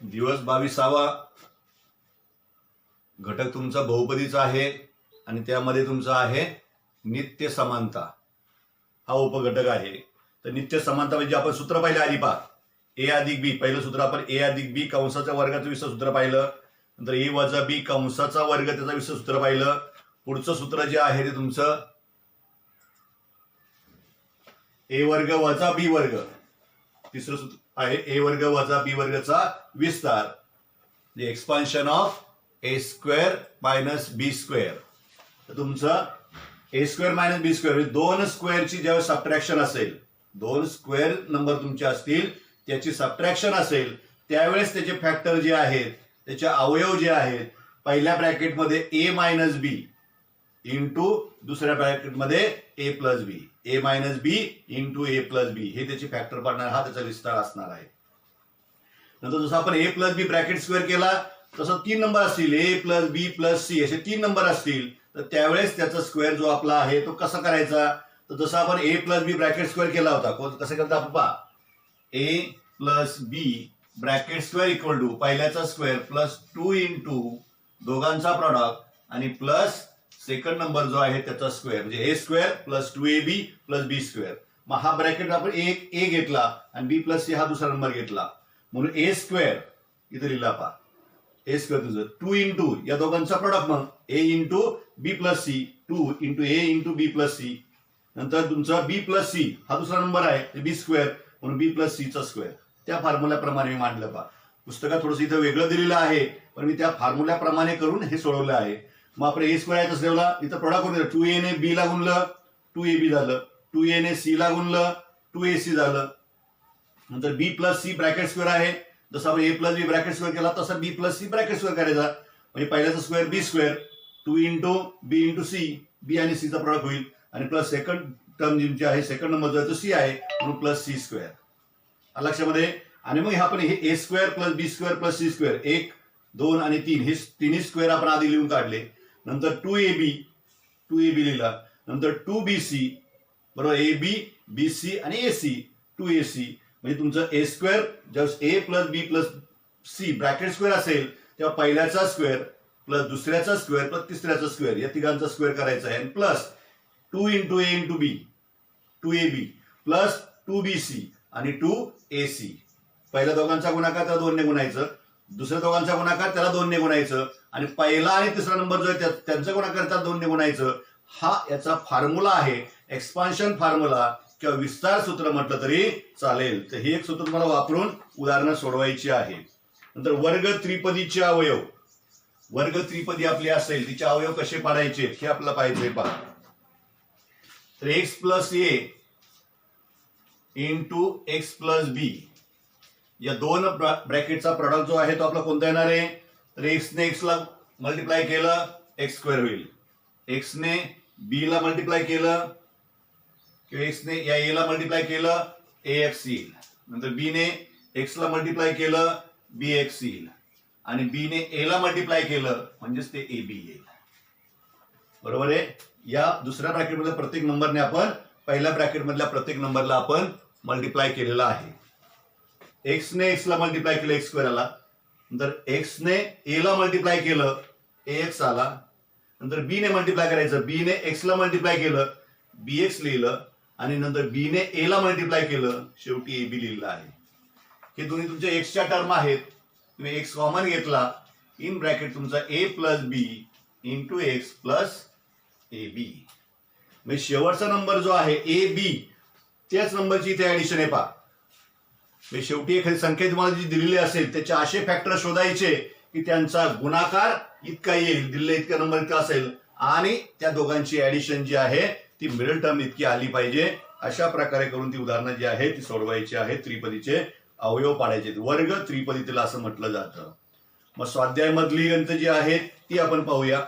दिवस 22वा घटक तुमचा बहुपदीचा आहे आणि त्यामध्ये तुमचा आहे नित्य समानता हा उपघटक आहे। तर नित्य समानता म्हणजे आपण सूत्र पाहिलं आधी पहा ए अधिक बी, पहिलं सूत्र आपण ए अधिक बी कंसाच्या वर्गाचं विस्तार सूत्र पाहिलं, नंतर ए वजा बी कंसाचा वर्ग त्याचा विस्तार सूत्र पाहिलं। पुढचं सूत्र जे आहे ते तुमचं ए वर्ग वजा बी वर्ग, तिसरं सूत्र आहे ए वर्ग वजा बी वर्गचा विस्तार, म्हणजे expansion of A square minus B square. तर तुमचं A square minus B square म्हणजे दोन स्क्वेअरची ज्यावेळेस सबट्रॅक्शन असेल, दोन स्क्वेअर नंबर तुमचे असतील त्याची सबट्रॅक्शन असेल त्यावेळेस त्याचे फॅक्टर जे आहेत त्याचे अवयव जे आहेत पहिल्या ब्रॅकेटमध्ये ए मायनस बी इंटू दुसऱ्या ब्रॅकेटमध्ये ए प्लस बी, ए मायनस बी इंटू ए प्लस बी हे त्याचे फॅक्टर पाडणार, हा त्याचा विस्तार असणार आहे। नंतर जसं आपण A plus B bracket square केला तसं 3 नंबर असतील ए प्लस बी प्लस सी असे 3 नंबर असतील तर त्यावेळेस त्याचा स्क्वेअर जो आपला आहे तो कसा करायचा, तर जसं आपण A plus B bracket square केला होता कसं करता आपण पहा A plus B bracket square equal to पहिल्याचा स्क्वेअर प्लस 2 इंटू दोघांचा प्रॉडक्ट आणि प्लस सेकंड नंबर जो आहे त्याचा स्क्वेअर म्हणजे A square plus 2ab plus B square. मग हा ब्रॅकेट आपण एक ए घेतला आणि बी प्लस सी हा दुसरा नंबर घेतला म्हणून ए स्क्वेअर इथे लिहिला पहा ए स्क्वेअर तुझं 2 इंटू या दोघांचा प्रॉडक्ट मग ए इंटू बी प्लस सी 2 इंटू ए इंटू बी प्लस सी, नंतर तुमचा बी प्लस सी हा दुसरा नंबर आहे बी स्क्वेअर म्हणून बी प्लस सीचा स्क्वेअर। त्या फॉर्म्युल्याप्रमाणे मी मांडलं पहा, पुस्तकात थोडंसं इथं वेगळं दिलेलं आहे पण मी त्या फॉर्म्युल्याप्रमाणे करून हे सोडवलं आहे। मग आपण ए स्क्वेअर आहे ठेवला इथं प्रॉडक्ट करून 2a ने बी ला गुणलं 2ab झालं, 2a ने सी ला गुणलं 2ac झालं, नंतर बी प्लस सी ब्रॅकेट स्क्वेअर आहे जसं आपण A plus B bracket square केला तसं बी प्लस सी ब्रॅकेट स्क्वेअर करायचा म्हणजे पहिल्याचा स्क्वेअर बी स्क्वेअर 2 इंटू बी इंटू सी, बी आणि सीचा प्रॉडक्ट होईल आणि प्लस सेकंड टर्म जी आहे सेकंड नंबर जो आहे तो सी आहे म्हणून प्लस सी स्क्वेअर लक्षामध्ये। आणि मग आपण हे ए square plus B square plus C square 1 2 आणि 3 हे तिन्ही स्क्वेअर आपण आधी लिहून काढले, नंतर 2ab लिहिला, नंतर 2bc बरोबर ए बी बी सी आणि ए सी 2ac म्हणजे तुमचं ए स्क्वेअर ज्यावेळेस ए प्लस बी प्लस सी ब्रॅकेट स्क्वेअर असेल तेव्हा पहिल्याचा स्क्वेअर प्लस दुसऱ्याचा स्क्वेअर प्लस तिसऱ्याचा स्क्वेअर या तिघांचा स्क्वेअर करायचा आहे आणि प्लस 2 इंटू ए इंटू बी 2ab प्लस 2bc आणि 2ac पहिल्या दोघांचा गुणाकार त्याला 2 ने गुणायचं, दुसऱ्या दोघांचा गुणाकार त्याला 2 ने गुणायचं आणि पहिला आणि तिसरा नंबर जो आहे त्यांचा गुणाकार त्याला 2 ने गुणायचं। हा याचा फॉर्म्युला आहे, एक्सपान्शन फॉर्म्युला किंवा विस्तार सूत्र म्हटलं तरी चालेल। तर हे एक सूत्र तुम्हाला वापरून उदाहरणं सोडवायची आहे। नंतर वर्ग त्रिपदीचे अवयव, वर्ग त्रिपदी आपली असेल तिचे अवयव कसे पाडायचे हे आपल्याला पाहिजे पहा। तर एक्स प्लस ए इंटू एक्स प्लस बी या दोन ब्रॅकेटचा प्रॉडक्ट जो आहे तो आपला कोणता येणार आहे, तर एक्स ने एक्स ला मल्टिप्लाय केलं एक्स स्क्वेअर होईल, एक्स ने बी ला मल्टिप्लाय केलं किंवा एक्स ने या ए ला मल्टिप्लाय केलं ए एक्स येईल, नंतर बी ने एक्स ला मल्टिप्लाय केलं बी एक्स येईल आणि बी ने ए ला मल्टिप्लाय केलं म्हणजेच ते ए बी येईल बरोबर आहे। या दुसऱ्या ब्रॅकेट मधल्या प्रत्येक नंबरने आपण पहिल्या ब्रॅकेट मधल्या प्रत्येक नंबरला आपण मल्टिप्लाय केलेला आहे। एक्स ने एक्स ला मल्टिप्लाय केलं एक्स स्क्वेअर आला, नंतर एक्स ने ए ला मल्टिप्लाय केलं ए एक्स आला, नंतर बी ने मल्टिप्लाय करायचं बी ने एक्स ला मल्टिप्लाय केलं बी एक्स लिहिलं आणि नंतर बी ने ए ला मल्टिप्लाय केलं शेवटी ए बी लिहिलं आहे। हे दोन्ही तुमच्या एक्सच्या टर्म आहेत, तुम्ही एक्स कॉमन घेतला इन ब्रॅकेट तुमचा A plus B into X plus A B म्हणजे शेवटचा नंबर जो आहे ए बी त्याच नंबरची इथे ऍडिशन आहे पहा। शेवटी एखादी संख्या तुम्हाला जी दिलेली असेल त्याचे असे फॅक्टर शोधायचे की त्यांचा गुणाकार इतका येईल, दिलेला इतका नंबर इतका असेल आणि त्या दोघांची ऍडिशन जी आहे ती मिडल टर्म इतकी आली पाहिजे। अशा प्रकारे करून ती उदाहरणं जी आहे ती सोडवायची आहे, त्रिपदीचे अवयव पाडायचे, वर्ग त्रिपदी तिला असं म्हटलं जातं। मग स्वाध्याय मधली गणितं जी आहेत ती आपण पाहूया,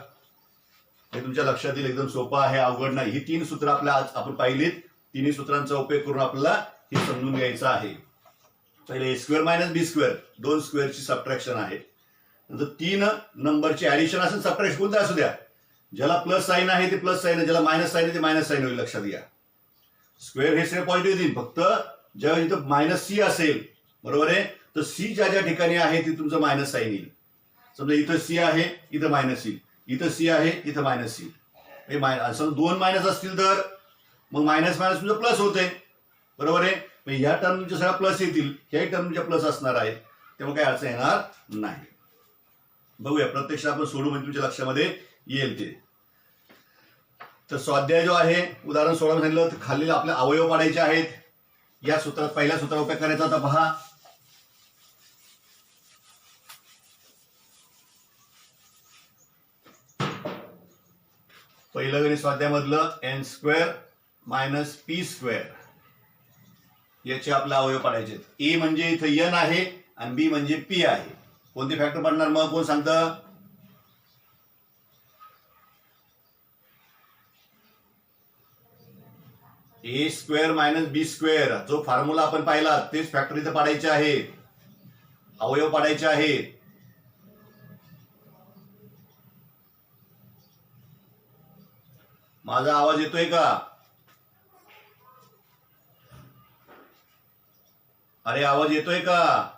हे तुमच्या लक्षात येईल, एकदम सोपं आहे, अवघड नाही। ही 3 सूत्र आपल्या आज आपण पाहिलीत, तिन्ही सूत्रांचा उपयोग करून आपल्याला हे समजून घ्यायचं आहे। पहिले ए स्क्वेअर मायनस बी स्क्वेअर दोन स्क्वेअरची सबट्रॅक्शन आहे, नंतर 3 नंबरची ऍडिशन असेल सबट्रॅक्शन कोणतं असू द्या, ज्याला प्लस साईन आहे ते प्लस साईन, ज्याला मायनस साईन आहे ते मायनस साईन होईल लक्षात घ्या। स्क्वेअर हे सगळे पॉझिटिव्ह येईल, फक्त ज्यावेळी इथं मायनस सी असेल बरोबर आहे तर सी ज्या ज्या ठिकाणी आहे ती तुमचं मायनस साईन येईल. समजा इथं सी आहे, इथं मायनस येईल, इथं सी आहे, इथं मायनस येईल. समजा 2 मायनस असतील तर मग मायनस मायनस तुमचं प्लस होते, बरोबर आहे. मग ह्या टर्म तुमच्या सगळ्या प्लस येतील, ह्याही टर्म तुमच्या प्लस असणार आहेत, त्यामुळे काही अडचण येणार नाही. बघूया प्रत्यक्ष आपण सोडू म्हणजे तुमच्या लक्षामध्ये येईल ते. तर स्वाध्याय जो आहे उदाहरण 16 सांगितलं तर खालील आपले अवयव पाडायचे आहेत. या सूत्रात पहिल्या सूत्राचा उपयोग करायचा होता पहा. पहिलं गणित स्वाध्यायामधलं n² मायनस p², याचे आपले अवयव पाडायचे. ए म्हणजे इथं n आहे आणि बी म्हणजे p आहे. कोणते फॅक्टर पडणार मग कोण सांगतं? a² मायनस b², जो फॉर्म्युला आपण पाहिला तेच फॅक्टर इथे पाडायचे आहे, अवयव पाडायचे आहे. माझा आवाज येतोय का? अरे आवाज येतोय का?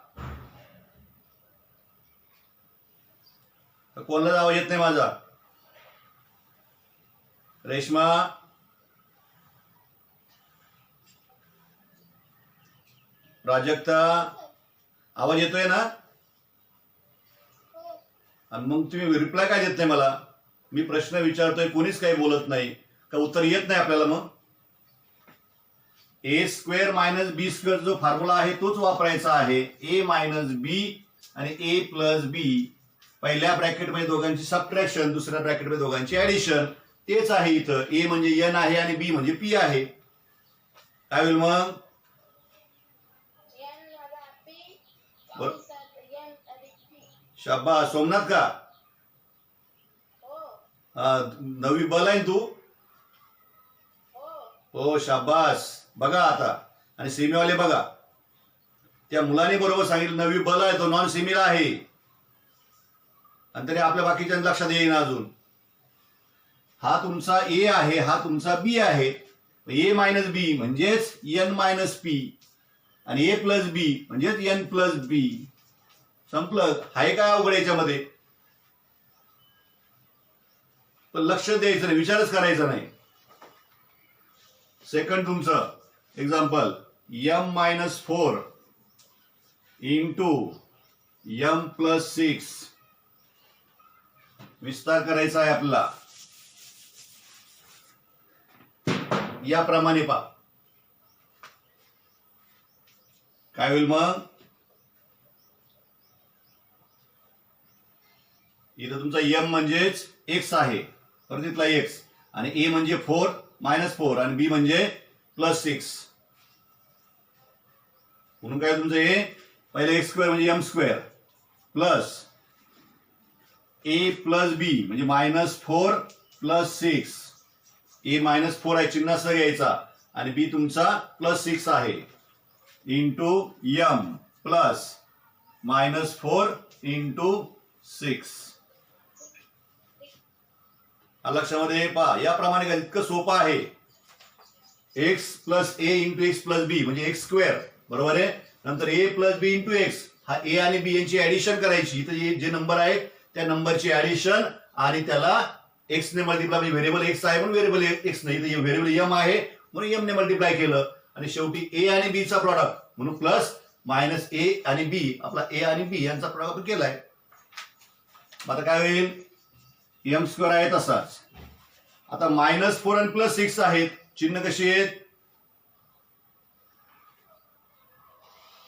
कोणालाच आवाज येत नाही माझा? रेश्मा, प्राजक्ता, आवाज येतोय ना? आणि मग तुम्ही रिप्लाय काय देत नाही मला? मी प्रश्न विचारतोय, कोणीच काही बोलत नाही का? उत्तर येत नाही आपल्याला. मग a² मायनस b² जो फॉर्म्युला आहे तोच वापरायचा आहे. a मायनस बी आणि a प्लस बी, पहिल्या ब्रॅकेटमध्ये दोघांची सबट्रॅक्शन, दुसऱ्या ब्रॅकेटमध्ये दोघांची ऍडिशन, तेच आहे इथं. a म्हणजे n आहे आणि b म्हणजे p आहे. काय होईल मग? शाबास. सोमनाथ का? 9वी बल आहे तू? हो शाबास. बघा आता, आणि सेमीवाले बघा, त्या मुलाने बरोबर सांगितलं 9वी बल आहे, तो नॉन सेमीला आहे, आणि तरी आपल्या बाकीच्या लक्षात येईना अजून. हा तुमचा ए आहे, हा तुमचा बी आहे. ए मायनस बी म्हणजेच n मायनस पी आणि ए प्लस बी म्हणजेच n प्लस बी. संपलं. आहे काय अवघड याच्यामध्ये? पण लक्ष द्यायचं नाही, विचारच करायचा नाही. सेकंड तुमचं एक्झाम्पल, m-4 इंटू m+6 विस्तार करायचा आहे आपला. याप्रमाणे पहा काय होईल मग. इथं तुमचा m म्हणजेच x आहे, परत इथला x, आणि a म्हणजे 4 -4 आणि b म्हणजे +6. म्हणून काय तुमचं हे पहिले x² म्हणजे m² plus a plus b म्हणजे -4 + 6. a -4 आहे, चिन्हासह घ्यायचा, आणि b तुमचा +6 आहे, इंटू m प्लस -4 इंटू 6. लक्षामध्ये पहा. याप्रमाणे काय इतकं सोपं आहे. x plus a into x plus B म्हणजे x², बरोबर आहे. नंतर a plus B into x, हा a आणि b यांची ऍडिशन करायची. इथं जे नंबर आहेत त्या नंबरची ऍडिशन, आणि त्याला x ने मल्टिप्लाय, म्हणजे व्हेरिएबल x आहे म्हणून व्हेरिएबल x नाही, इथं व्हेरिएबल m आहे म्हणून m ने मल्टिप्लाय केलं, आणि शेवटी a आणि b चा प्रॉडक्ट म्हणून प्लस मायनस a आणि b, आपला a आणि b यांचा प्रॉडक्ट आपण केलाय. आता काय होईल? m² आहे तसाच. आता -4 आणि +6 आहेत, चिन्ह कशी आहेत?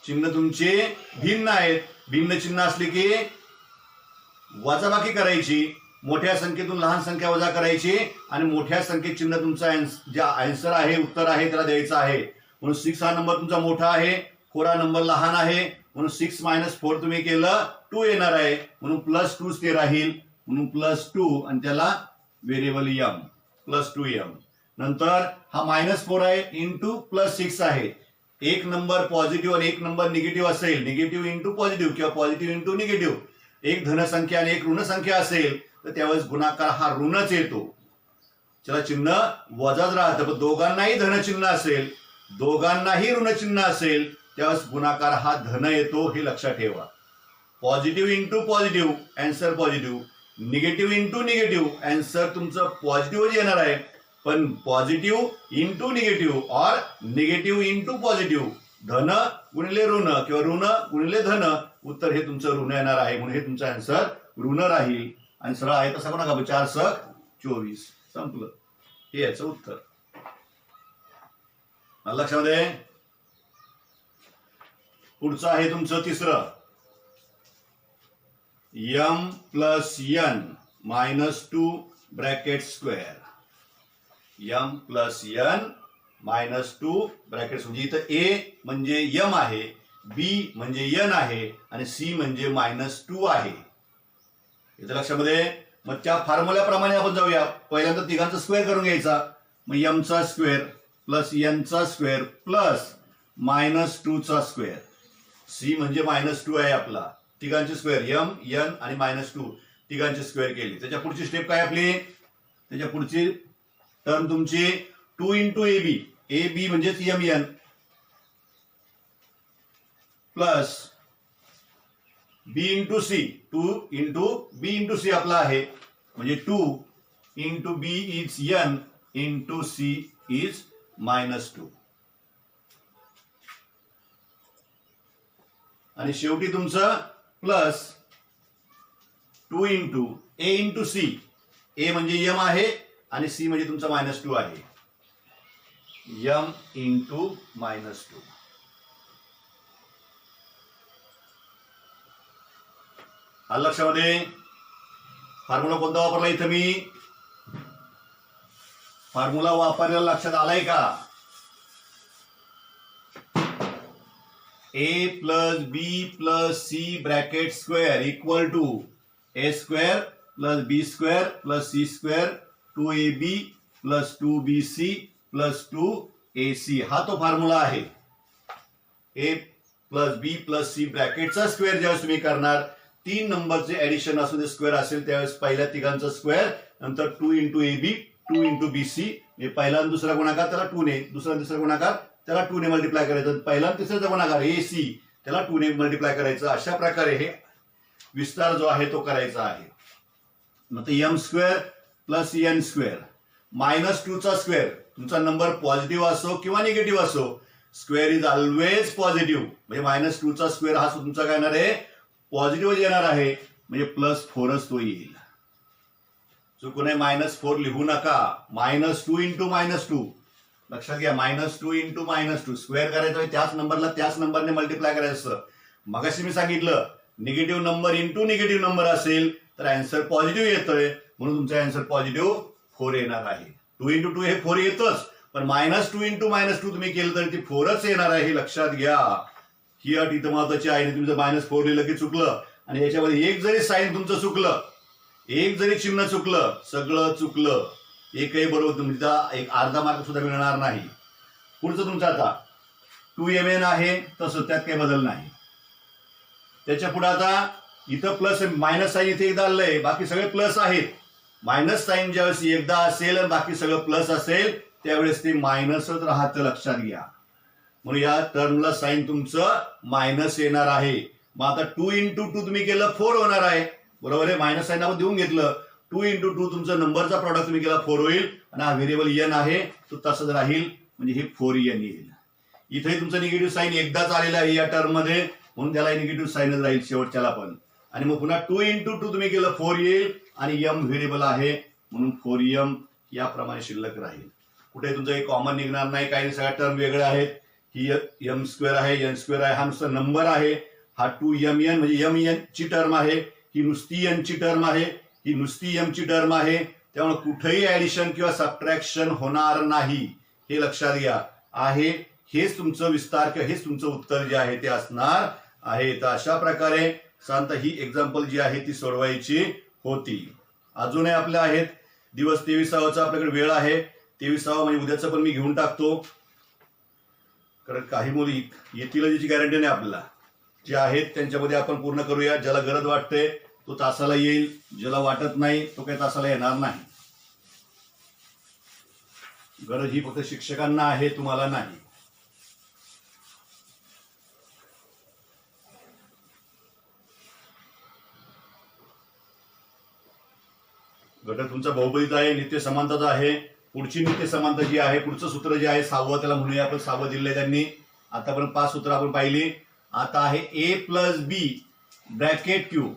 चिन्ह तुमचे भिन्न आहेत. भिन्न चिन्ह असले की वजाबाकी करायची, मोठ्या संख्येतून लहान संख्या वजा करायची, आणि मोठ्या संख्येत चिन्ह तुमचा जे आन्सर आहे, उत्तर आहे त्याला द्यायचं आहे. म्हणून 6 हा नंबर तुमचा मोठा आहे, 4 हा नंबर लहान आहे, म्हणून 6 - 4 तुम्ही केलं 2 येणार आहे, म्हणून +2 ते राहील, म्हणून +2, आणि त्याला व्हेरिएबल m +2m. नंतर हा -4 आहे इंटू +6 आहे. एक नंबर पॉझिटिव्ह आणि एक नंबर निगेटिव्ह असेल, निगेटिव्ह इंटू पॉझिटिव्ह किंवा पॉझिटिव्ह इंटू निगेटिव्ह, एक धन संख्या आणि एक ऋण संख्या असेल तर त्यावेळेस गुणाकार हा ऋणच येतो, त्याला चिन्ह वजाच राहतं. पण दोघांनाही धनचिन्ह असेल, दोघांनाही ऋणचिन्ह असेल त्यावेळेस गुणाकार हा धन येतो, हे लक्षात ठेवा. Positive into positive, answer positive. Negative into negative, answer तुमचं पॉझिटिव्ह येणार आहे. पण पॉझिटिव्ह इंटू निगेटिव्ह और निगेटिव्ह इंटू पॉझिटिव्ह, धन गुणिले ऋण किंवा ऋण गुणिले धन, उत्तर हे तुमचं ऋण येणार आहे. म्हणून हे तुमचं अँसर ऋण राहील. आणि सरळ आहे तसा कोणा का 4 सक 24 संपलं. हे याचं उत्तर. लक्षामध्ये पुढचं आहे तुमचं तिसरं. m plus n minus 2 bracket square. m plus n minus 2 bracket, म्हणजे इथं a म्हणजे m आहे, b म्हणजे n आहे आणि c म्हणजे -2 आहे. इथं लक्षामध्ये. मग त्या फॉर्म्युल्याप्रमाणे आपण जाऊया. पहिल्यांदा तिघांचा स्क्वेअर करून घ्यायचा. मग m चा स्क्वेअर प्लस n चा स्क्वेअर प्लस -2 चा स्क्वेअर. c म्हणजे -2 आहे आपला. तिघांचे स्क्वेअर m n आणि -2 तिघांचे स्क्वेअर केले. त्याच्या पुढची स्टेप काय आपली? त्याच्या पुढची टर्म तुमची 2 इंटू ab. ab म्हणजेच mn plus b into c. 2 into b into c आपला आहे, म्हणजे 2 into b is n into c is -2. आणि शेवटी तुमचं plus 2 into a into c. a म्हणजे m आहे आणि c म्हणजे तुमचा -2 आहे. m into -2. आलं लक्षामध्ये? फॉर्म्युला कोणता वापरला इथं मी? फॉर्म्युला वापरलेला लक्षात आलाय का? a plus b plus c bracket square equal to a square plus b square plus c square 2ab plus 2bc plus 2ac. हा तो फॉर्म्युला आहे. a plus b plus c ब्रॅकेटचा स्क्वेअर ज्यावेळेस तुम्ही करणार, 3 नंबरचे ऍडिशन असू दे स्क्वेअर असेल त्यावेळेस पहिल्या तिघांचा स्क्वेअर, नंतर 2 इंटू ab 2 इंटू bc. पहिला आणि दुसरा गुणाकार त्याला 2 ने, दुसरा तिसरा गुणाकार त्याला 2 ने मल्टिप्लाय करायचं, पहिला आणि तिसऱ्याचा गुणाकार ac त्याला 2 ने मल्टिप्लाय करायचं. अशा प्रकारे हे विस्तार जो आहे तो करायचा आहे. मग m square plus n square -2 चा स्क्वेअर. तुमचा नंबर पॉझिटिव्ह असो किंवा निगेटिव्ह असो, स्क्वेअर इज ऑलवेज पॉझिटिव्ह. म्हणजे -2 चा स्क्वेअर हा तुमचा काय येणार आहे? पॉझिटिव्ह येणार आहे, म्हणजे +4च तो येईल. चुकून -4 लिहू नका. -2 इंटू -2 लक्षात घ्या. -2 इंटू -2 स्क्वेअर करायचं, त्याच नंबरला त्याच नंबरने मल्टिप्लाय करायचं. मगाशी मी सांगितलं negative number into negative number असेल तर अँसर पॉझिटिव्ह येतोय, म्हणून तुमचा अँसर पॉझिटिव्ह 4 येणार आहे. 2 इंटू 2 हे 4 येतच, पण -2 इंटू -2 तुम्ही केलं तरी ती 4च येणार आहे, हे लक्षात घ्या. ही अट इथं महत्वाची आहे. तुमचं -4 लिहिलं की चुकलं, आणि याच्यामध्ये एक जरी साईन तुमचं चुकलं, एक जरी चिन्ह चुकलं, सगळं चुकलं. एकही बरोबर तुमचा एक अर्धा मार्क सुद्धा मिळणार नाही. पुढचं तुमचं आता 2mn आहे, तसं त्यात काही बदल नाही. त्याच्या पुढे आता इथं प्लस मायनस साईन इथे एकदा आलंय, बाकी सगळे प्लस आहेत. मायनस साईन ज्यावेळेस एकदा असेल आणि बाकी सगळं प्लस असेल त्यावेळेस ते मायनसच राहतं, लक्षात घ्या. म्हणून या टर्मला साईन तुमचं मायनस येणार आहे. मग आता 2 इंटू 2 तुम्ही केलं 4 होणार आहे, बरोबर आहे. मायनस साईन आपण देऊन घेतलं. 2 इंटू 2 तुमचा नंबरचा प्रॉडक्ट तुम्ही केला 4 होईल, आणि हा व्हेरिएबल n आहे तो तसंच राहील, म्हणजे हे 4n येईल. इथे तुमचं निगेटिव्ह साईन एकदाच आलेला आहे या टर्म मध्ये, म्हणून त्याला निगेटिव्ह साईनच राहील शेवटच्याला पण. आणि मग पुन्हा 2 इंटू 2 तुम्ही केलं 4 येईल, आणि m व्हेरिएबल आहे म्हणून 4m याप्रमाणे शिल्लक राहील. कुठे तुमचं एक कॉमन निघणार नाही, काही सगळ्या टर्म वेगळ्या आहेत. ही m स्क्वेअर आहे, n स्क्वेअर आहे, हा नुसता नंबर आहे. हा 2mn म्हणजे mn ची टर्म आहे, ही नुसती n ची टर्म आहे, ही नुसती m ची टर्म आहे. त्यामुळे कुठेही ऍडिशन किंवा सबट्रॅक्शन होणार नाही, हे लक्षात घ्या. आहे हेच तुमचं विस्तार किंवा हेच तुमचं उत्तर जे आहे ते असणार आहे. तर अशा प्रकारे साधारणतः ही एक्झाम्पल जी आहे ती सोडवायची होती. अजूनही आपल्या आहेत दिवस 23चा आपल्याकडे वेळ आहे. 23 म्हणजे उद्याचं पण मी घेऊन टाकतो, कारण काही मुली येतील याची गॅरंटी नाही आपल्याला. जे आहेत त्यांच्यामध्ये आपण पूर्ण करूया. ज्याला गरज वाटते तो तासाला येईल, ज्याला वाटत नाही तो काही तासाला येणार नाही. गरज ही फक्त शिक्षकांना आहे, तुम्हाला नाही. घटक तुमचा बहुपदीचा आहे, नित्य समानताचा आहे. पुढची नित्य समानता जी आहे, पुढचं सूत्र जे आहे 6वं, त्याला म्हणूया आपण 6वं दिलंय त्यांनी. आतापर्यंत 5 सूत्र आपण पाहिली. आता आहे ए प्लस बी ब्रॅकेट क्यूब,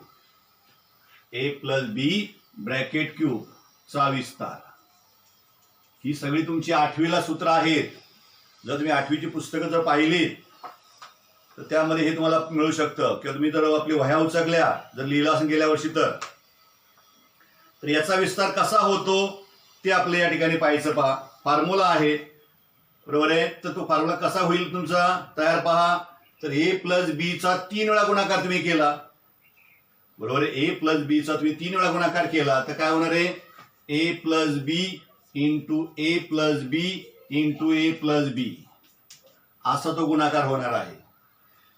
ए प्लस बी ब्रॅकेट क्यूब चा विस्तार. ही सगळी तुमची 8वीला सूत्र आहेत. जर तुम्ही 8वीची पुस्तकं जर पाहिली तर त्यामध्ये हे तुम्हाला मिळू शकतं. किंवा तुम्ही जर आपली वह्या उचकल्या जर लिहिलं असेल गेल्या वर्षी तर याचा विस्तार कसा होतो ते आपल्या या ठिकाणी पाहायचं. पहा, फॉर्म्युला आहे, बरोबर आहे. तर तो फॉर्म्युला कसा होईल तुमचा तयार. पहा, तर ए प्लस बी चा 3 वेळा गुणाकार तुम्ही केला, बरोबर आहे. ए प्लस बी चा तुम्ही 3 वेळा गुणाकार केला तर काय होणार आहे, ए प्लस बी इंटू ए प्लस बी इंटू ए प्लस बी असा तो गुणाकार होणार आहे.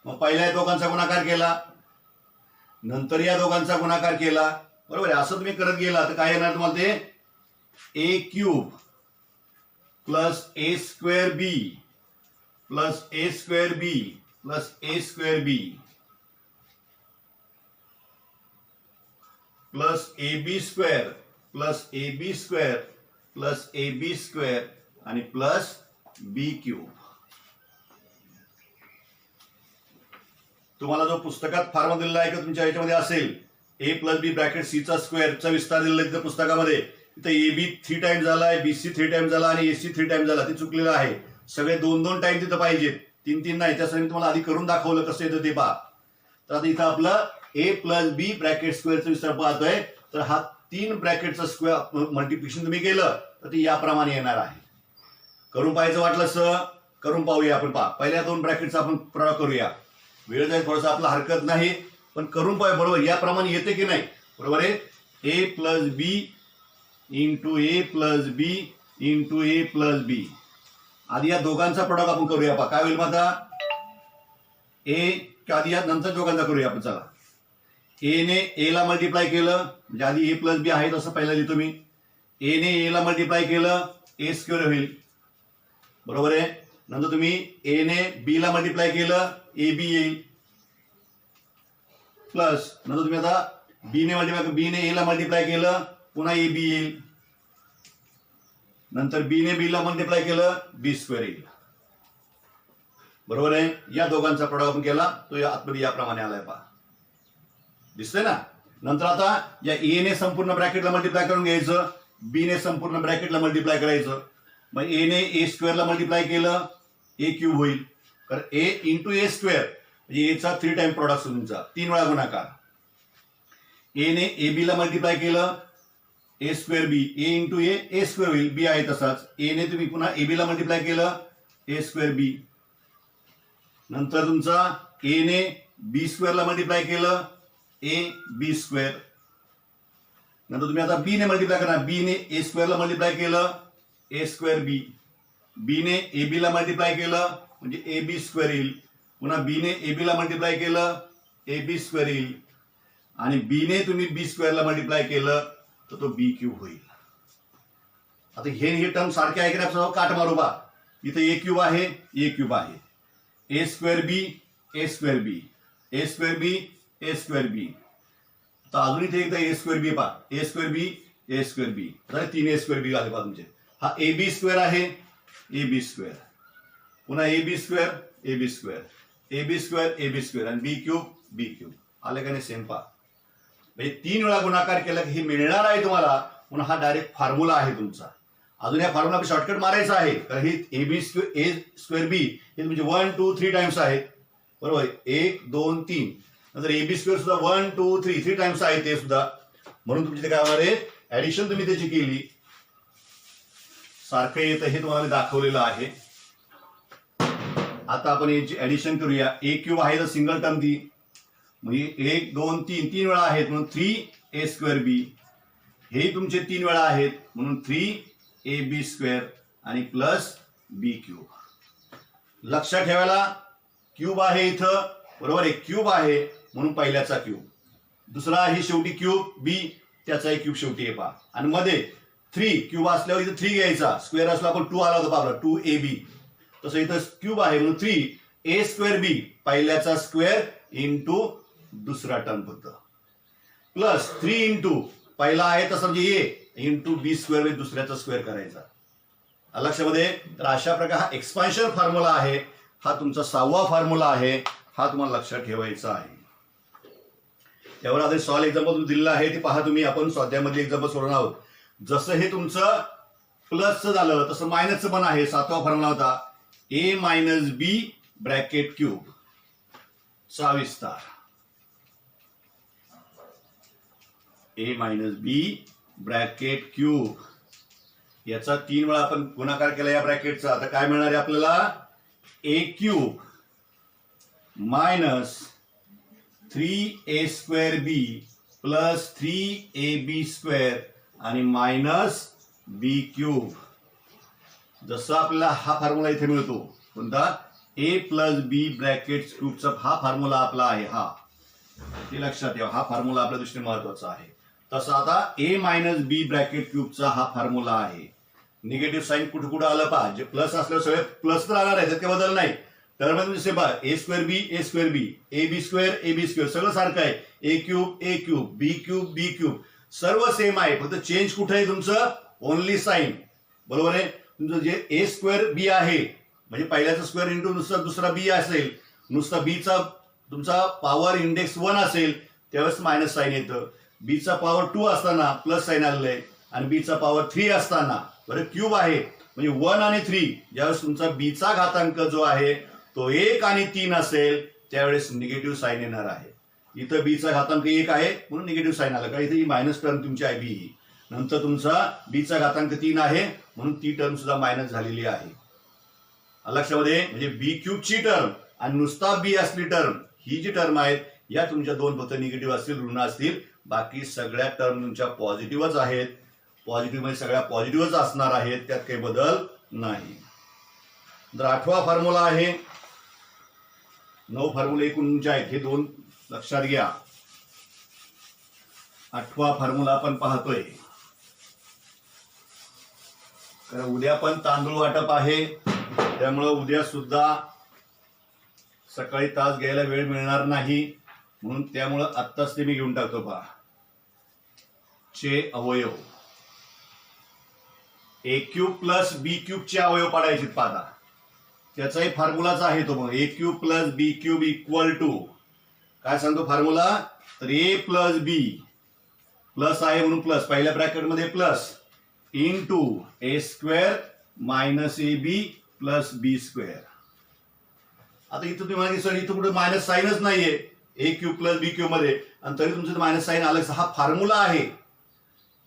मग पहिल्या दोघांचा गुणाकार केला, नंतर या दोघांचा गुणाकार केला, बरोबर आहे. असं तुम्ही करत गेला तर काय येणार तुम्हाला, ते A cube plus A square B plus A square B plus A square B plus A B square plus A B square plus A B square आणि प्लस बी क्यूब. तुम्हाला जो पुस्तकात फॉर्म्युला दिलेला आहे का तुमच्या याच्यामध्ये असेल, ए प्लस बी ब्रॅकेट सी चा स्क्वेअरचा विस्तार दिलेला आहे तिथं पुस्तकामध्ये. इथं ए बी 3 टाइम्स झालाय, बी सी 3 टाइम्स झाला आणि ए सी 3 टाइम्स झाला, ते चुकलेलं आहे. सगळे 2-2 टाइम तिथं पाहिजेत, 3-3 नाही. त्यासाठी मी तुम्हाला आधी करून दाखवलं कसं येतं ते पहा. तर आता इथं आपलं ए प्लस बी ब्रॅकेट स्क्वेअरचा विस्तार पाहतोय. तर हा 3 ब्रॅकेटचा स्क्वेअर मल्टिप्लिकेशन तुम्ही केलं तर ते याप्रमाणे येणार आहे. करून पाहायचं वाटलं करून पाहूया आपण. पहा, पहिल्या 2 ब्रॅकेटचा आपण प्रयोग करूया. वेळ जाईल थोडासा, आपला हरकत नाही, पण करून पाहूया. बरोबर याप्रमाणे येते की नाही, बरोबर आहे. ए प्लस बी इंटू ए प्लस बी इंटू ए प्लस बी. आधी या दोघांचा प्रॉडक्ट आपण करूया. पहा काय होईल. मग आता ए आधी या नंतर दोघांचा करूया आपण. चला, ए ने ए ला मल्टिप्लाय केलं म्हणजे आधी ए प्लस बी आहे तसं पहिला लिहितो मी. ए ने ए ला मल्टिप्लाय केलं, ए स्क्वेअर होईल, बरोबर आहे. नंतर तुम्ही ए ने बी ला मल्टिप्लाय केलं, ए बी येईल, प्लस नंतर तुम्ही आता बी ने मल्टिप्लाय, बी ने ए ला मल्टिप्लाय केलं, पुन्हा ए बी येईल. नंतर बी ने बी ला मल्टिप्लाय केलं, बी स्क्वेअर येईल, बरोबर आहे. या दोघांचा प्रॉडक्ट आपण केला तो या आतमध्ये याप्रमाणे आलाय. पहा, दिसतंय ना. नंतर आता या ए ने संपूर्ण ब्रॅकेटला मल्टिप्लाय करून घ्यायचं, बी ने संपूर्ण ब्रॅकेटला मल्टिप्लाय करायचं. मग ए ने ए स्क्वेअरला मल्टिप्लाय केलं, ए क्यूब होईल. कारण ए इंटू ए स्क्वेअर म्हणजे एचा 3 टाइम प्रॉडक्ट तुमचा 3 वेळा गुणाकार. ए ने ए बी ला मल्टिप्लाय केलं, ए स्क्वेअर बी, ए इंटू ए, ए स्क्वेअर होईल, बी आहे तसाच. ए ने तुम्ही पुन्हा ए बी ला मल्टिप्लाय केलं, ए स्क्वेअर बी. नंतर तुमचा ए ने बी स्क्वेअरला मल्टिप्लाय केलं, ए बी स्क्वेअर. नंतर तुम्ही आता बी ने मल्टिप्लाय करणार, बी ने ए स्क्वेअरला मल्टिप्लाय केलं, ए स्क्वेअर बी. बी ने ए बी ला मल्टिप्लाय केलं म्हणजे ए बी स्क्वेअर येईल. पुन्हा बी ने ए बी ला मल्टिप्लाय केलं, ए बी स्क्वेअर येईल. आणि बी ने तुम्ही बी स्क्वेअरला मल्टिप्लाय केलं तर तो बी क्यूब होईल. आता हे टर्म सारखे आहे की नाही, काट मारू बा. इथं ए क्यूब आहे, ए क्यूब आहे, ए स्क्वेअर बी, ए स्क्वेअर बी, ए स्क्वेअर बी, ए स्क्वेअर बी. तर अजून इथे एकदा ए स्क्वेअर बी पहा, ए स्क्वेअर बी, ए स्क्वेअर बी, 3 ए स्क्वेअर बी आले पहा तुमचे. हा ए बी स्क्वेअर आहे, ए बी स्क्वेअर, पुन्हा A B square, A B square, A B square, A B square आणि बी क्यूब, बी क्यूब आले का नाही. सेम पहा, म्हणजे 3 वेळा गुणाकार केला की हे मिळणार आहे तुम्हाला. म्हणून हा डायरेक्ट फॉर्म्युला आहे तुमचा. अजून या फॉर्म्युला शॉर्टकट मारायचा आहे कारण हे ए बी स्क्वेअर, ए स्क्वेअर बी हे तुमचे 1 2 3 टाइम्स आहेत, बरोबर. 1 2 3. नंतर ए बी स्क्वेअर सुद्धा 1 2 3 टाइम्स आहे ते सुद्धा. म्हणून तुमची ते काय होणार आहे, ऍडिशन तुम्ही त्याची केली सारखं येतं हे तुम्हाला दाखवलेलं आहे. आता आपण याची ऍडिशन करूया. ए क्यूब आहे तर सिंगल टर्म ती म्हणजे 1 2 3 3 वेळा आहेत म्हणून 3 ए स्क्वेअर बी. हे तुमचे 3 वेळा आहेत म्हणून 3 ए बी स्क्वेअर आणि प्लस बी क्यूब. लक्षात ठेवायला क्यूब आहे इथं, बरोबर आहे. क्यूब आहे म्हणून पहिल्याचा क्यूब, दुसरा ही शेवटी क्यूब बी त्याचा एक क्यूब शेवटी आहे पहा. आणि मध्ये 3 क्यूब असल्यावर इथं 3 घ्यायचा, स्क्वेअर असला आपण 2 आला होता आपला 2 ए बी. तसं इथं क्यूब आहे म्हणून 3 ए स्क्वेअर बी पहिल्याचा स्क्वेअर इंटू दुसरा टर्म फक्त प्लस 3 इंटू पहिला आहे तसं म्हणजे ए इंटू बी स्क्वेअर म्हणजे दुसऱ्याचा स्क्वेअर करायचा. लक्षामध्ये. तर अशा प्रकारे हा एक्सपान्शन फॉर्म्युला आहे. हा तुमचा 6वा फॉर्म्युला आहे. हा तुम्हाला लक्षात ठेवायचा आहे. त्यावर आता सॉल्व एक्झाम्पल दिलेलं आहे ते पहा तुम्ही. आपण स्वाध्यायामध्ये एक्झाम्पल सोडवणार आहोत. जसं हे तुमचं प्लसचं झालं तसं मायनसचं पण आहे. 7वा फॉर्म्युला होता ए मायनस बी ब्रॅकेट क्यूब चा विस्तार. ए मायनस बी ब्रॅकेट क्यूब याचा 3 वेळा आपण गुणाकार केला या ब्रॅकेटचा. आता काय मिळणार आहे आपल्याला? ए cube minus 3a square B plus 3ab square आणि मायनस बी क्यूब. जसं आपल्याला हा फॉर्म्युला इथे मिळतो कोणता? ए प्लस बी ब्रॅकेट क्यूबचा हा फॉर्म्युला आपला आहे. हा ते लक्षात ठेवा. हा फॉर्म्युला आपल्या दृष्टीने महत्वाचा आहे. तसं आता ए मायनस बी ब्रॅकेट क्यूबचा हा फॉर्म्युला आहे. निगेटिव्ह साईन कुठे कुठे आलं पहा. जे प्लस असल्यावर सगळे प्लस तर आणार आहे, त्यात काही बदल नाही. तर म्हणजे पहा ए स्क्वेअर बी ए बी स्क्वेअर सगळं सारखं आहे. ए क्यूब बी क्यूब सर्व सेम आहे. फक्त चेंज कुठे आहे तुमचं? Only sign. बरोबर आहे. तुमचं जे ए स्क्वेअर बी आहे म्हणजे पहिल्याचा स्क्वेअर इंटू दुसरा बी असेल. नुसता बीचा तुमचा पॉवर इंडेक्स 1 असेल त्यावेळेस मायनस साईन येतं. बीचा पॉवर 2 असताना प्लस साईन आलेलं आहे आणि बीचा पॉवर 3 असताना बरं क्यूब आहे म्हणजे 1 आणि 3 ज्यावेळेस तुमचा बीचा घातांक जो आहे तो 1 आणि 3 असेल त्यावेळेस निगेटिव्ह साईन येणार आहे. इथं बीचा घातांक 1 आहे म्हणून निगेटिव्ह साईन आलं. का इथे ही मायनस टर्म तुमची आहे बी. नंतर तुमचा बीचा घातांक 3 आहे म्हणून ती टर्म सुद्धा मायनस झालेली आहे. लक्षामध्ये. म्हणजे बी क्यूबची टर्म आणि नुसता बी असली टर्म ही जी टर्म आहेत या तुमच्या दोन फक्त निगेटिव्ह असतील, ऋण असतील. बाकी सगळ्या टर्म तुमच्या पॉझिटिव्हच आहेत. पॉझिटिव्ह म्हणजे सगळ्या पॉझिटिव्हच असणार आहेत, त्यात काही बदल नाही. तर 8वा फॉर्म्युला आहे. 9 फॉर्म्युले एकूण तुमचे आहेत, हे 2 लक्षात घ्या. 8वा फॉर्म्युला आपण पाहतोय. कारण उद्या पण तांदूळ वाटप आहे त्यामुळं उद्या सुद्धा सकाळी तास घ्यायला वेळ मिळणार नाही म्हणून त्यामुळं आत्ताच ते मी घेऊन टाकतो. पहा चे अवयव ए क्यूब प्लस बी क्यूबचे अवयव पाडायचे. पाहता त्याचाही फॉर्म्युलाच आहे तो. मग A cube plus B cube equal to काय सांगतो फॉर्म्युला? तर ए प्लस बी प्लस आहे म्हणून प्लस पहिल्या ब्रॅकेटमध्ये plus into A square minus A B plus B square. आता इथं तुम्ही म्हणाल सर इथं कुठे मायनस साईनच नाहीये ए क्यूब प्लस बी क्यूब मध्ये आणि तरी तुमचं मायनस साईन आलं. हा फॉर्म्युला आहे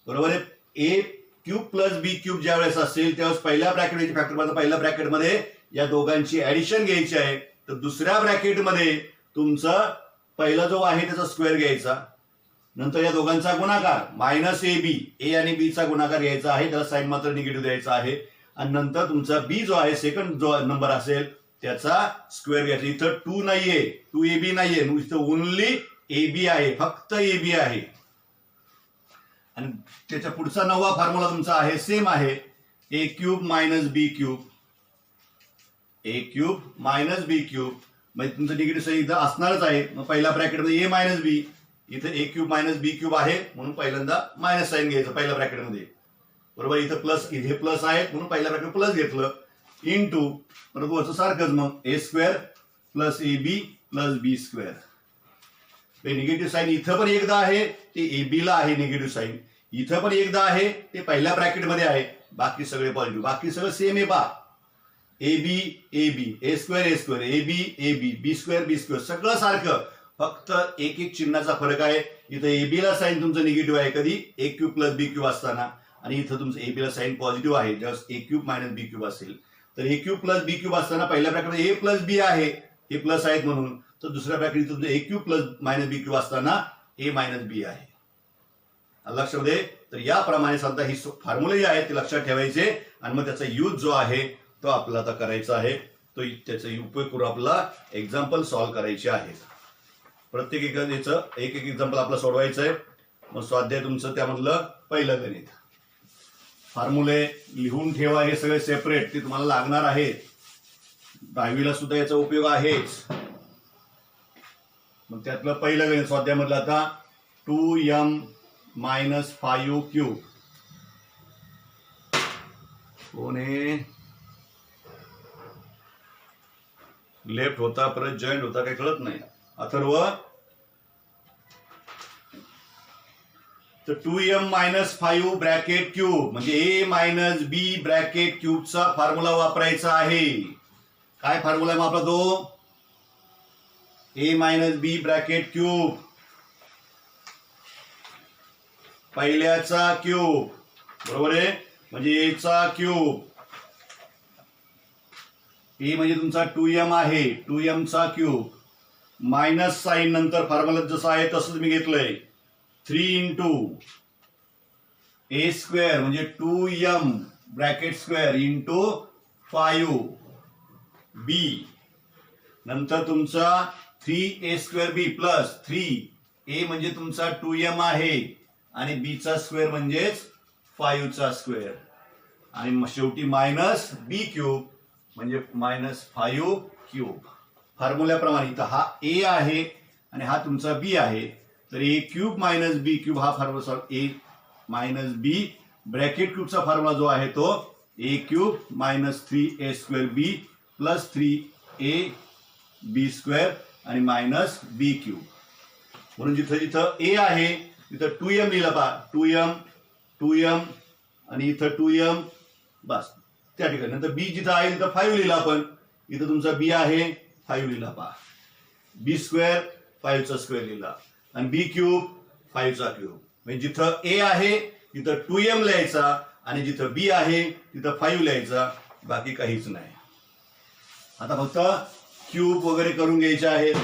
बरोबर आहे. A cube plus B cube ज्या वेळेस असेल त्यावेळेस पहिल्या ब्रॅकेटची फॅक्टर पहिल्या ब्रॅकेटमध्ये या दोघांची ऍडिशन घ्यायची आहे. तर दुसऱ्या ब्रॅकेटमध्ये तुमचा पहिला जो आहे त्याचा स्क्वेअर घ्यायचा. नंतर या दोघांचा गुणाकार मायनस ए बी ए आणि बी चा गुणाकार घ्यायचा आहे, त्याला साईन मात्र निगेटिव्ह द्यायचा आहे. आणि नंतर तुमचा बी जो आहे सेकंड जो नंबर असेल त्याचा स्क्वेअर घ्यायचा. इथं 2 नाहीये, 2ab नाहीये, इथं ओनली ए बी आहे, फक्त ए बी आहे. आणि त्याच्या पुढचा 9वा फॉर्म्युला तुमचा आहे सेम आहे. A cube minus B cube A cube minus B cube म्हणजे तुमचं निगेटिव्ह साईन इथं असणारच आहे. मग पहिल्या ब्रॅकेटमध्ये ए मायनस बी, इथं ए क्यूब मायनस बी क्यूब आहे म्हणून पहिल्यांदा मायनस साईन घ्यायचं पहिल्या ब्रॅकेटमध्ये बरोबर. इथं प्लस हे प्लस आहे म्हणून पहिल्या ब्रॅकेट प्लस घेतलं इंटू परत वरचं सारखंच मग A square plus A B plus B square. Negative sign इथं पण एकदा आहे ते ए बी ला आहे निगेटिव्ह साईन, इथं पण एकदा आहे ते पहिल्या ब्रॅकेटमध्ये आहे. बाकी सगळे पॉझिटिव्ह, बाकी सगळं सेम आहे. बा A B A square A B B square सगळं सारखं, फक्त एक एक चिन्हाचा फरक आहे. इथं ए बी ला साईन तुमचं निगेटिव्ह आहे कधी ए क्यूब प्लस बी क्यूब असताना आणि इथं तुमचं ए बी ला साईन पॉझिटिव्ह आहे ज्यावेळेस ए क्यूब मायनस बी क्यूब असेल. तर ए क्यूब प्लस बी क्यूब असताना पहिल्या ब्रॅकेटमध्ये ए प्लस बी आहे, हे प्लस आहेत म्हणून. तर दुसऱ्या ब्रॅकेट तुमचं ए cube plus minus B cube असताना ए मायनस बी आहे. लक्षामध्ये. तर याप्रमाणे समजा ही फॉर्म्युले जे आहेत ते लक्षात ठेवायचे आणि मग त्याचा यूज जो आहे तो आपल्याला आता करायचा आहे. तो त्याचा उपयोग करून आपल्याला एक्झाम्पल सॉल्व्ह करायचे आहेत. प्रत्येक एक एक्झाम्पल आपलं सोडवायचं आहे. मग स्वाध्याय तुमचं त्यामधलं पहिलं गणित. फॉर्म्युले लिहून ठेवा, हे सगळे सेपरेट ते तुम्हाला लागणार आहेत. 10वीला सुद्धा याचा उपयोग आहेच. मग त्यातलं पहिलं गणित स्वाध्यायामधलं आता 2m मायनस 5 क्यूब. कोण आहे लेफ्ट होता परत जॉईंट होता काही कळत नाही. अथर्व तर 2m मायनस 5 ब्रॅकेट क्यूब म्हणजे a मायनस बी ब्रॅकेट क्यूबचा फॉर्म्युला वापरायचा आहे. काय फॉर्म्युला आहे आपला तो? a minus B bracket cube पहिल्याचा क्यूब बरोबर आहे म्हणजे a चा क्यूब. a म्हणजे तुमचा 2m आहे 2m चा क्यूब मायनस साइन नंतर फॉर्म्युला जसं आहे तसंच मी घेतलंय 3 इंटू a स्क्वेअर म्हणजे 2m bracket square into 5b नंतर तुमचा 3a square b plus 3a म्हणजे तुमचा 2m आहे आणि b चा स्क्वेअर म्हणजेच 5 चा स्क्वेअर आणि शेवटी मायनस b क्यूब म्हणजे मायनस 5 क्यूब. फॉर्म्युल्याप्रमाणे इथं हा a आहे आणि हा तुमचा b आहे तर a cube minus b cube हा formula a minus b bracket क्यूबचा फॉर्म्युला जो आहे तो a cube minus 3a square b plus 3a b square आणि मायनस b क्यूब. म्हणून जिथं जिथं a आहे तिथं 2m लिहिला पहा 2m आणि इथं 2m बस त्या ठिकाणी. नंतर b जिथं आहे तिथं 5 लिहिला आपण. इथं तुमचा b आहे 5 लिहिला पहा. b स्क्वेअर 5 चा स्क्वेअर लिहिला आणि b क्यूब 5 चा क्यूब. म्हणजे जिथं a आहे तिथं 2m लिहायचा आणि जिथं b आहे तिथं 5 लिहायचा बाकी काहीच नाही. आता फक्त क्यूब वगैरे करून घ्यायचे आहेत.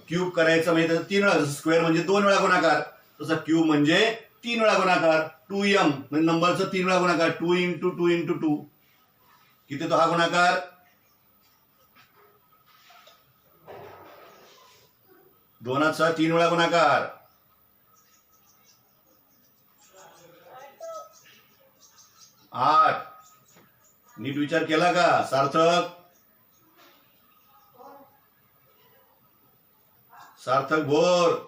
क्यूब करायचं म्हणजे त्याचा 3 वेळा स्क्वेअर म्हणजे 2 वेळा गुणाकार तसा क्यूब म्हणजे 3 वेळा गुणाकार 2m म्हणजे नंबरचा 3 वेळा गुणाकार 2 इंटू 2 इंटू 2 किती तो हा गुणाकार 2चा 3 वेळा गुणाकार 8. नीट विचार केला का सार्थक? सार्थक बोर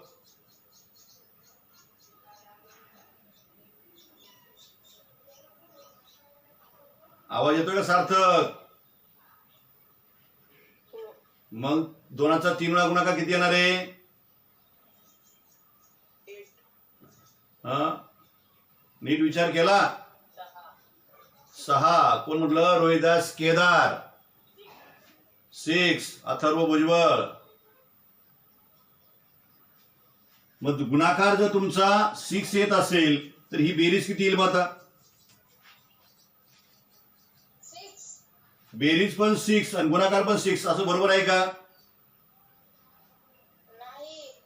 आवाज येतोय का सार्थक? मग 2चा 3 वेळा गुणाकार किती येणार आहे? नीट विचार केला 6. कोण म्हटलं? रोहिदास केदार 6. अथर्व भुजबळ. मग गुणाकार जर तुमचा 6 येत असेल तर ही बेरीज किती येईल? मग आता बेरीज पण 6 आणि गुणाकार पण 6 असं बरोबर आहे का?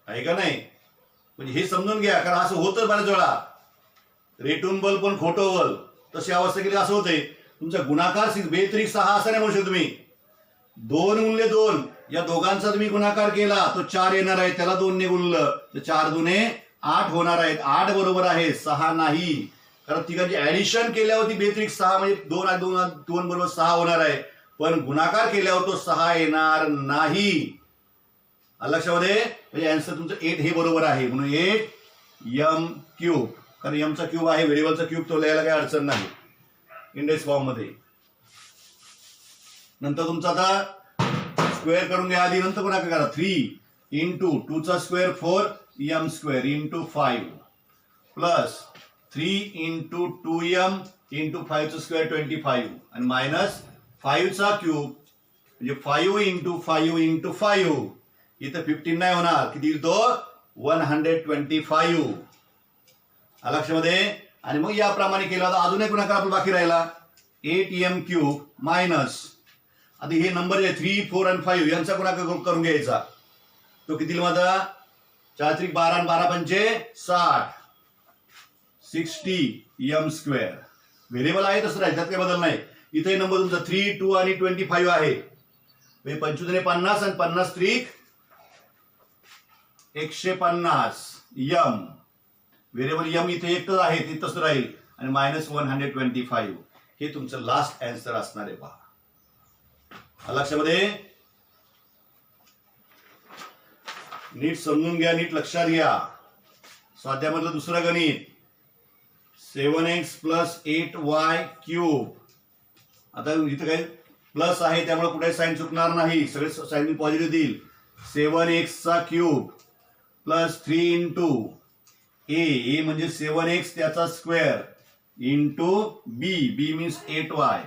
आहे का नाही? म्हणजे हे समजून घ्या कारण असं होतं बऱ्याच वेळा रेटून बल पण खोटं बल तशी अवस्था केली असं होते. तुमचा गुणाकार 6 बेतरिक 6 असं नाही म्हणू शकतो तुम्ही. 2 गुणले 2 या दोघांचा तुम्ही गुणाकार केला तो 4 येणार आहे. त्याला 2 ने गुणलं तर 4 दुने 8 होणार आहेत. 8 बरोबर आहे 6 नाही कारण तिघांची ऍडिशन केल्यावरती बेतरिक 6 म्हणजे 2 2 2 बरोबर 6 होणार आहे पण गुणाकार केल्यावर तो 6 येणार नाही. लक्षामध्ये म्हणजे आन्सर तुमचं 8 हे बरोबर आहे. म्हणून 8m क्यूब कारण m चा क्यूब आहे व्हेरिएबलचा क्यूब तो लिहायला काही अडचण नाही इंडेक्स फॉर्म मध्ये. नंतर तुमचा आता स्क्वेअर करून घ्या आधी नंतर गुणाकार करा. 3 इंटू 2चा square 4m square into 5 plus 3 into 2m into 5चा स्क्वेअर 25 आणि मायनस 5 चा क्यूब म्हणजे 5 इंटू 5 इंटू 5 इथं 15 नाही होणार किती येईल तो 125. लक्षामध्ये. आणि मग याप्रमाणे केला तर अजून एक गुणाकार आपला बाकी राहिला 8m क्यूब मायनस आता हे नंबर आहे 3 4 आणि 5 यांचा गुणाकार करून घ्यायचा तो किती माझा 4 त्रिक 12 आणि 12 पंचे 60 60m स्क्वेअर. व्हेरिएबल आहे तसं राहील त्यात काही बदल नाही. इथे नंबर तुमचा 3 2 आणि 25 आहे 25 आणि 50 आणि 50 त्रिक 150 m. व्हेरिएबल m इथे एकच आहे ते तसं राहील आणि मायनस 125 हे तुमचं लास्ट आन्सर असणार आहे. पहा लक्षामध्ये नीट समजून घ्या नीट लक्षात घ्या. स्वाध्यायामधलं दुसरं गणित 7x प्लस 8y क्यूब. आता इथं काही प्लस आहे त्यामुळे कुठे साईन चुकणार नाही, सगळे साईन पॉझिटिव्ह देईल. 7x चा क्यूब प्लस 3 इंटू ए म्हणजे 7x त्याचा square into B means 8y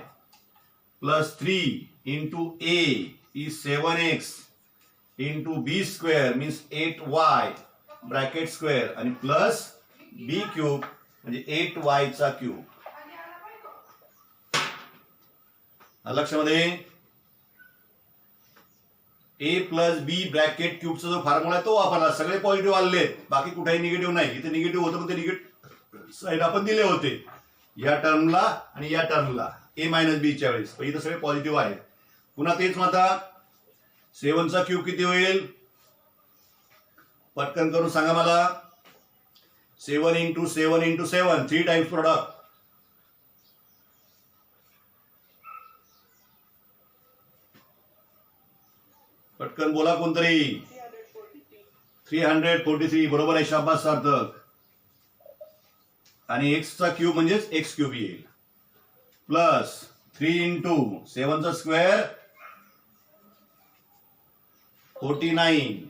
plus 3 into A is 7x into B square means 8y bracket square आणि प्लस बी क्यूब म्हणजे 8y चा क्यूब. लक्षामध्ये ए प्लस बी ब्रॅकेट क्यूबचा जो formula आहे तो वापरला. सगळे पॉझिटिव्ह आलेले, बाकी कुठेही निगेटिव्ह नाही. इथे निगेटिव्ह होतं, ते निगेटिव्ह साईड आपण दिले होते या टर्मला आणि या टर्मला ए मायनस बी च्या वेळेस. इथं सगळे पॉझिटिव्ह आहेत. पुन्हा तेच आता 7 चा क्यूब किती होईल पटकन करून सांगा मला. 7 इंटू 7 इंटू 7 3 टाइम्स प्रोडक्ट. पटकन बोला कोणतरी. 343 बरोबर आहे, शाबास सार्थक. आणि एक्स चा क्यूब म्हणजेच एक्स क्यूब येईल प्लस 3 इंटू 7 चा स्क्वेअर 49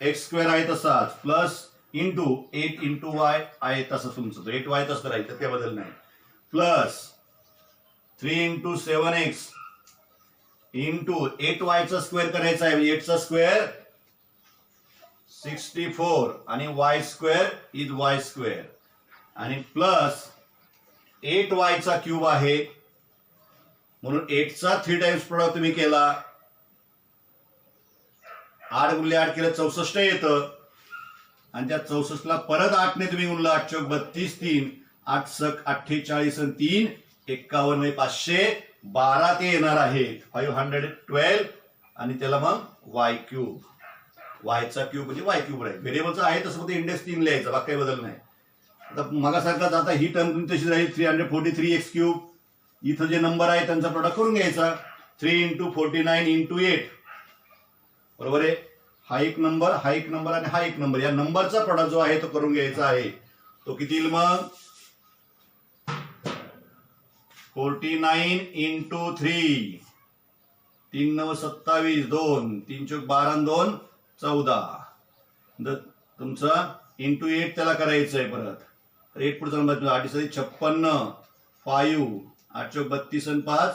एक्स स्क्वेअर आहे तसाच प्लस इंटू 8 इंटू वाय आहे तसं तुमचं 8y तसं राहील, ते बदल नाही. Plus 3 into 7x into 8y चा स्क्वेअर करायचा आहे, 8 चा स्क्वेअर 64 आणि y square is y square आणि प्लस 8y चा क्यूब आहे म्हणून 8 चा 3 टाइम्स प्रोडक्ट तुम्ही केला. 8 गुणिले 8 केलं 64 येतं आणि त्या 64 ला परत 8 ने तुम्ही गुणलं 8 चौक 32 3 8 सक 48 आणि 3 51 म्हणजे 512 ते येणार आहे 512 आणि त्याला मग y क्यूब. y चा क्यूब म्हणजे y क्यूब राहील. व्हेरिएबलचं आहे तसं फक्त इंडेक्स 3 लिहायचं, बाकी काही बदल नाही. आता मगासारखाच आता ही टर्म तशी राहील 343x क्यूब. इथं जे नंबर आहे त्यांचा प्रोडक्ट करून घ्यायचा 3 इंटू 49 इंटू 8 बरोबर आहे. हा एक नंबर आणि हा एक नंबर, या नंबरचा प्रोडक्ट जो आहे तो करून घ्यायचा आहे. तो किती येईल मग 49 इंटू 3 3 9 27 2 3 चौक 12 2 14 तुमचा इंटू 8 त्याला करायचं आहे परत. 8 पुढचा नंबर 8 56 5 8 चौक 32 आणि 5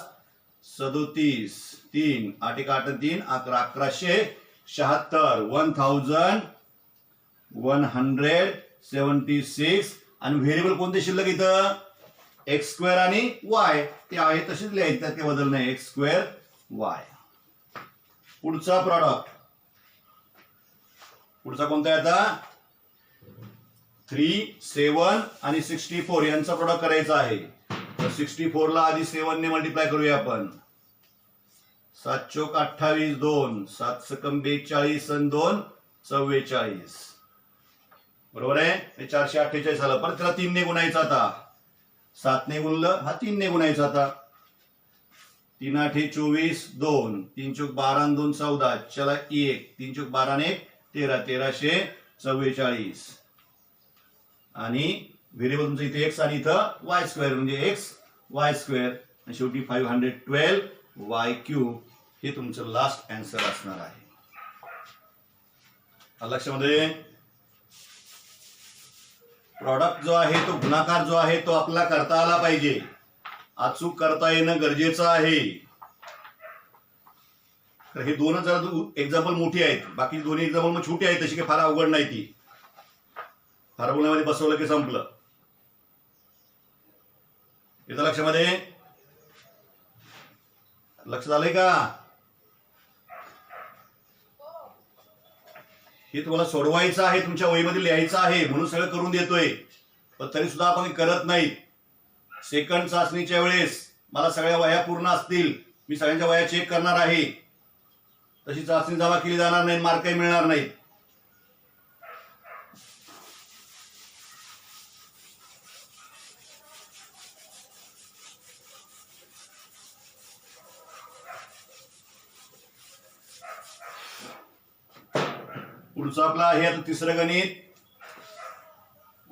37 3 8 1 8 3 11 1176 1176 आणि व्हेरिएबल कोणते शिल्लक इथं एक्स स्क्वेअर आणि वाय ते आहे तसेच लिहायचे, त्यात काही बदल नाही. X square Y. पुढचा प्रॉडक्ट पुढचा कोणता आहे आता 3 7 आणि 64 यांचा प्रोडक्ट करायचा आहे. तर 64 ला आधी 7 ने मल्टिप्लाय करूया आपण. 7 चौक 28 2 7 सकम 42 आणि 2 44 बरोबर आहे. हे 448 आलं. परत त्याला 3 ने गुणायचं. आता 7 ने गुणलं, हा 3 ने गुणायचा. आता 3 8 24 2 3 चौक 12 आणि 2 14 चला 1 3 चौक 12 आणि 1 13 1344 आणि व्हेरिएबल तुमचं इथे एक्स आणि इथं वाय स्क्वेअर म्हणजे एक्स वाय स्क्वेअर आणि शेवटी 512 वाय क्यूब हे तुमचं लास्ट आन्सर असणार आहे. लक्षामध्ये प्रॉडक्ट जो आहे तो गुणाकार जो आहे तो आपल्याला करता आला पाहिजे, अचूक करता येणं गरजेचं आहे. तर हे दोनच जरा एक्झाम्पल मोठी आहेत, बाकी दोन्ही एक्झाम्पल मग छोटी आहेत, तशी काही फार अवघड नाही. ती फॉर्म्युल्यामध्ये बसवलं की संपलं. येतं लक्षामध्ये? लक्ष झालंय का? हे तुम्हाला सोडवायचं आहे, तुमच्या वहीमध्ये लिहायचं आहे म्हणून सगळं करून देतोय, पण तरी सुद्धा आपण करत नाही. सेकंड चाचणीच्या वेळेस मला सगळ्या वह्या पूर्ण असतील, मी सगळ्यांच्या वह्या चेक करणार आहे, तशी चाचणी जमा केली जाणार नाही, मार्क काही मिळणार नाहीत. पुढचं आपलं आहे आता तिसरं गणित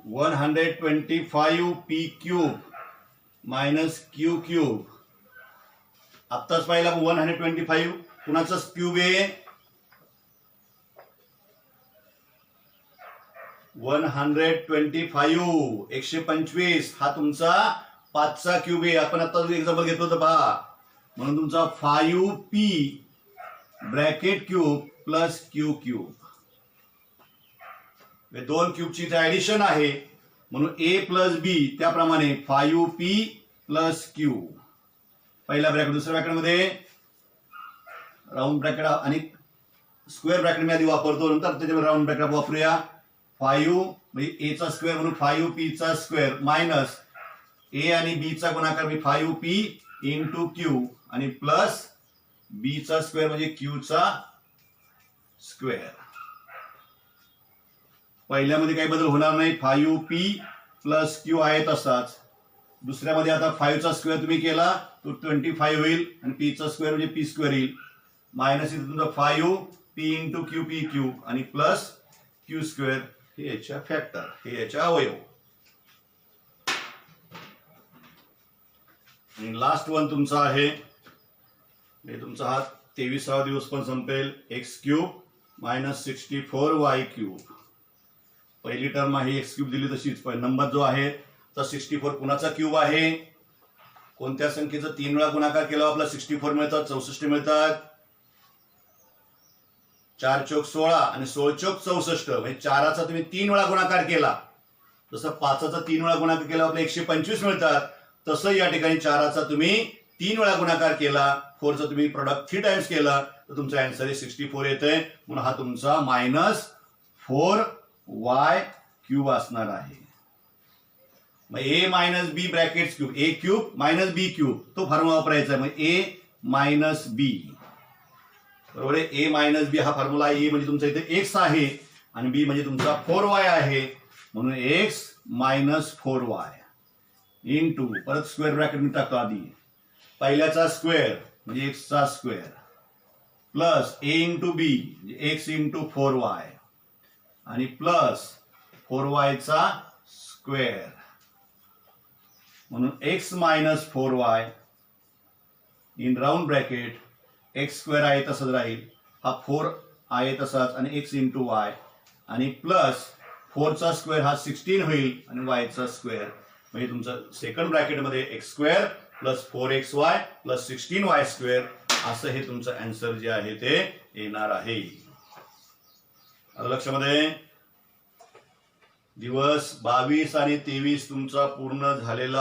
125p cube minus Q cube. आत्ताच पाहिला 125 कुणाचाच क्यूब आहे 125 हा तुमचा 5चा क्यूब आहे. आपण आता एक्झाम्पल घेतलं होतं पहा. म्हणून तुमचा 5p bracket cube plus Q cube. दोन क्यूबची इथे ऍडिशन आहे म्हणून a प्लस बी त्याप्रमाणे 5p प्लस क्यू. पहिला ब्रॅकेट. दुसऱ्या ब्रॅकेटमध्ये राऊंड ब्रॅकेट आणि स्क्वेअर ब्रॅकेट मी आधी वापरतो, नंतर त्याच्यामध्ये राऊंड ब्रॅकेट वापरूया. 5 म्हणजे a चा स्क्वेअर म्हणून 5p चा स्क्वेअर मायनस a आणि b चा गुणाकार मी 5p इंटू क्यू आणि प्लस b चा स्क्वेअर म्हणजे q चा स्क्वेअर. पहिल्यामध्ये काही बदल होणार नाही. 5p प्लस क्यू आहे तसाच. दुसऱ्यामध्ये आता 5 चा स्क्वेअर तुम्ही केला तो 25 होईल आणि p चा स्क्वेअर म्हणजे p स्क्वेअर येईल. मायनस इथे तुमचा 5p into Q P Q आणि प्लस क्यू स्क्वेअर. हे याच्या फॅक्टर, हे याच्या अवयव. आणि लास्ट वन तुमचा आहे हे तुमचा हा 23वा दिवस पण संपेल. X cube minus 64y cube. पहिली टर्म आहे एक्स क्यूब दिली तशीच. नंबर जो आहे तर 64 कुणाचा क्यूब आहे. कोणत्या संख्येचा 3 वेळा गुणाकार केला आपला 64 मिळतात, 64 मिळतात. 4 चौक 16 आणि 16 चौक 64 म्हणजे 4चा तुम्ही 3 वेळा गुणाकार केला जसं 5चा 3 वेळा गुणाकार केला आपल्याला 125 मिळतात. तसं या ठिकाणी 4चा तुम्ही 3 वेळा गुणाकार केला, 4चा तुम्ही प्रोडक्ट 3 टाइम्स केला तर तुमचा आन्सर आहे 64 येतोय. म्हणून हा तुमचा मायनस 4y क्यूब असणार आहे. मग a minus B bracket cube, a cube minus B cube तो फॉर्म्युला वापरायचा आहे. मग a मायनस बी बरोबर आहे. a मायनस बी हा फॉर्म्युला आहे. a म्हणजे तुमचा इथे x आहे आणि b म्हणजे तुमचा 4y आहे. म्हणून x मायनस 4y इंटू परत स्क्वेअर ब्रॅकेट मी टाकतो आधी. पहिल्याचा स्क्वेअर म्हणजे x चा स्क्वेअर प्लस a इंटू बी म्हणजे x इंटू 4y आणि प्लस 4y चा स्क्वेअर. म्हणून x minus 4y in round bracket X square आहे तसंच राहील, हा 4 आहे तसाच आणि x इंटू y आणि प्लस 4चा स्क्वेअर हा 16 होईल आणि y चा स्क्वेअर म्हणजे तुमचं सेकंड ब्रॅकेटमध्ये X square plus 4xy plus 16y square असं हे तुमचं आन्सर जे आहे ते येणार आहे. लक्षामध्ये दिवस 22 आणि 23 तुमचा पूर्ण झालेला